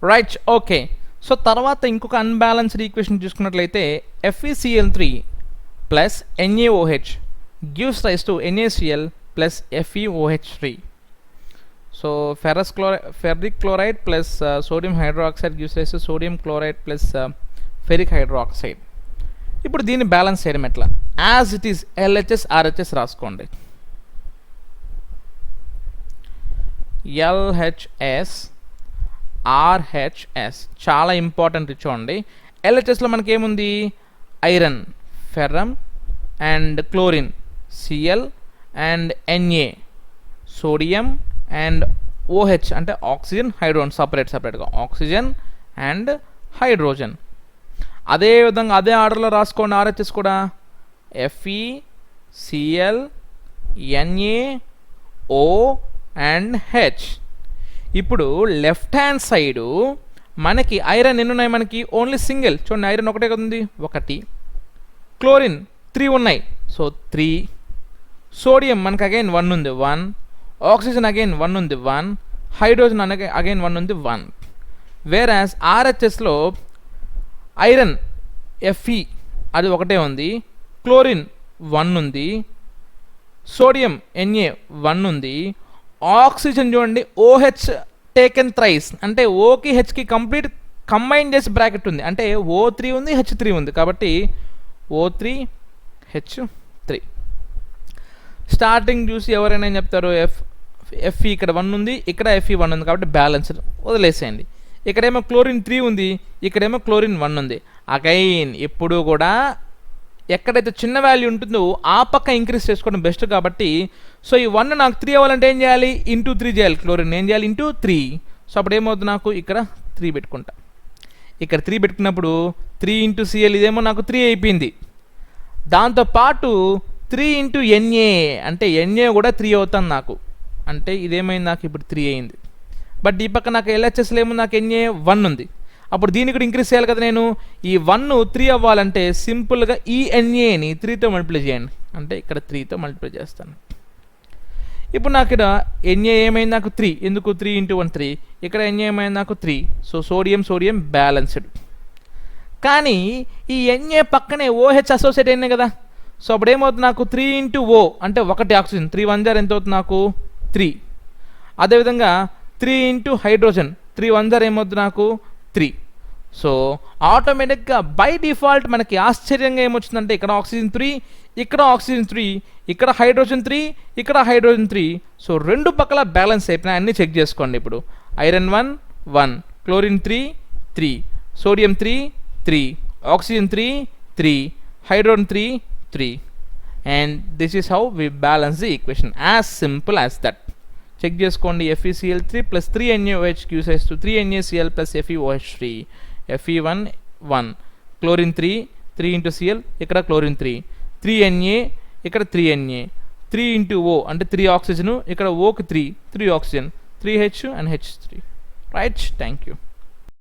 Right. Okay. So తర్వాత ఇంకొక unbalanced equation చూసుకున్నట్లయితే FeCl3 plus NaOH gives rise to NaCl plus FeOH3. So ferric chloride plus sodium hydroxide gives rise to sodium chloride plus ferric hydroxide. ఇప్పుడు దీన్ని balance చేయడం ఎట్లా? As it is LHS RHS రాసుకోండి. LHS RHS చాలా important చూడండి. LHSలో మనకి ఏముంది? Iron, ferrum and chlorine, Cl and Na, sodium and OH అంటే ఆక్సిజన్ హైడ్రోజన్ సపరేట్గా ఆక్సిజన్ అండ్ హైడ్రోజన్. అదే విధంగా అదే ఆర్డర్లో రాసుకోండి RHS కూడా. FeCl NaO and H. ఇప్పుడు లెఫ్ట్ హ్యాండ్ సైడు మనకి ఐరన్ ఎన్ని ఉన్నాయి? మనకి ఓన్లీ సింగిల్ చూడండి, ఐరన్ ఒకటే కదా ఉంది, 1. క్లోరిన్ 3 ఉన్నాయి, సో 3. సోడియం మనకి అగైన్ 1 ఉంది, 1. ఆక్సిజన్ అగైన్ 1 ఉంది, 1. హైడ్రోజన్ అగైన్ 1 ఉంది, 1. వేరాస్ RHSలో ఐరన్ Fe అది ఒకటే ఉంది, క్లోరిన్ 1 ఉంది, సోడియం Na 1 ఉంది, ఆక్సిజన్ చూడండి OH టేకెన్ థ్రైస్ అంటే ఓకి హెచ్కి కంప్లీట్ కంబైన్ చేసి బ్రాకెట్ ఉంది, అంటే O3 ఉంది, H3 ఉంది, కాబట్టి O3 H3. స్టార్టింగ్ చూసి ఎవరైనా ఏం చెప్తారు? Fe ఇక్కడ 1 ఉంది, ఇక్కడ Fe 1 ఉంది, కాబట్టి బ్యాలెన్స్డ్ వదిలేసేయండి. ఇక్కడేమో క్లోరిన్ 3 ఉంది, ఇక్కడేమో క్లోరిన్ 1 ఉంది. అగైన్ ఎప్పుడు కూడా ఎక్కడైతే చిన్న వాల్యూ ఉంటుందో ఆ పక్క ఇంక్రీజ్ చేసుకోవడం బెస్ట్. కాబట్టి సో ఈ 1 నాకు 3 అవ్వాలంటే ఏం చేయాలి? ఇంటూ 3 చేయాలి. క్లోరిన్ ఏం చేయాలి? ఇంటూ 3. సో అప్పుడు ఏమవుతుంది? నాకు ఇక్కడ 3 పెట్టుకుంటా. ఇక్కడ 3 పెట్టుకున్నప్పుడు 3 ఇంటూ Cl ఇదేమో నాకు 3 అయిపోయింది. దాంతోపాటు 3 ఇంటూ Na అంటే Na కూడా 3 అవుతాను నాకు, అంటే ఇదేమైంది? నాకు ఇప్పుడు 3 అయింది. బట్ ఈ పక్క నాకు LHSలో ఏమో నాకు Na 1 ఉంది. అప్పుడు దీన్ని కూడా ఇంక్రీజ్ చేయాలి కదా నేను. ఈ 1 3 అవ్వాలంటే సింపుల్గా ఈ Naని 3తో మల్టిప్లై చేయండి, అంటే ఇక్కడ 3తో మల్టిప్లై చేస్తాను. ఇప్పుడు నాకు ఇక్కడ Na ఏమైంది? నాకు 3. ఎందుకు? 3 ఇంటూ 1 3. ఇక్కడ Na ఏమైంది? నాకు 3. So sodium balanced. కానీ ఈ Na పక్కనే OH అసోసియేట్ అయినాయి కదా. సో అప్పుడు ఏమవుతుంది? నాకు 3 ఇంటూ O అంటే 1 ఆక్సిజన్, 3 1 జార్ ఎంత అవుతుంది? నాకు 3. అదేవిధంగా 3 ఇంటూ హైడ్రోజన్, 3 1 జార్ ఏమవుతుంది? నాకు 3. సో ఆటోమేటిక్గా బై డిఫాల్ట్ మనకి ఆశ్చర్యంగా ఏమొచ్చిందంటే ఇక్కడ ఆక్సిజన్ 3, ఇక్కడ ఆక్సిజన్ 3, ఇక్కడ హైడ్రోజన్ 3, ఇక్కడ హైడ్రోజన్ 3. సో రెండు పక్కల బ్యాలెన్స్ అయిపోయినాయి. అన్నీ చెక్ చేసుకోండి. ఇప్పుడు iron 1 1, chlorine 3 3, sodium 3 3, oxygen 3 3, hydrogen 3 3, and this is how we balance the equation. As simple as that. Check చేసుకోండి. FeCl3 plus 3 NaOH gives us to 3 NaCl plus FeOH3. Fe1 1, chlorine 3 3 into Cl, ఇక్కడ chlorine 3 3 Na, ఇక్కడ 3 Na, 3 into O అంటే 3 oxygen, ఇక్కడ O కి 3 oxygen, 3H and H3. Right? Thank you.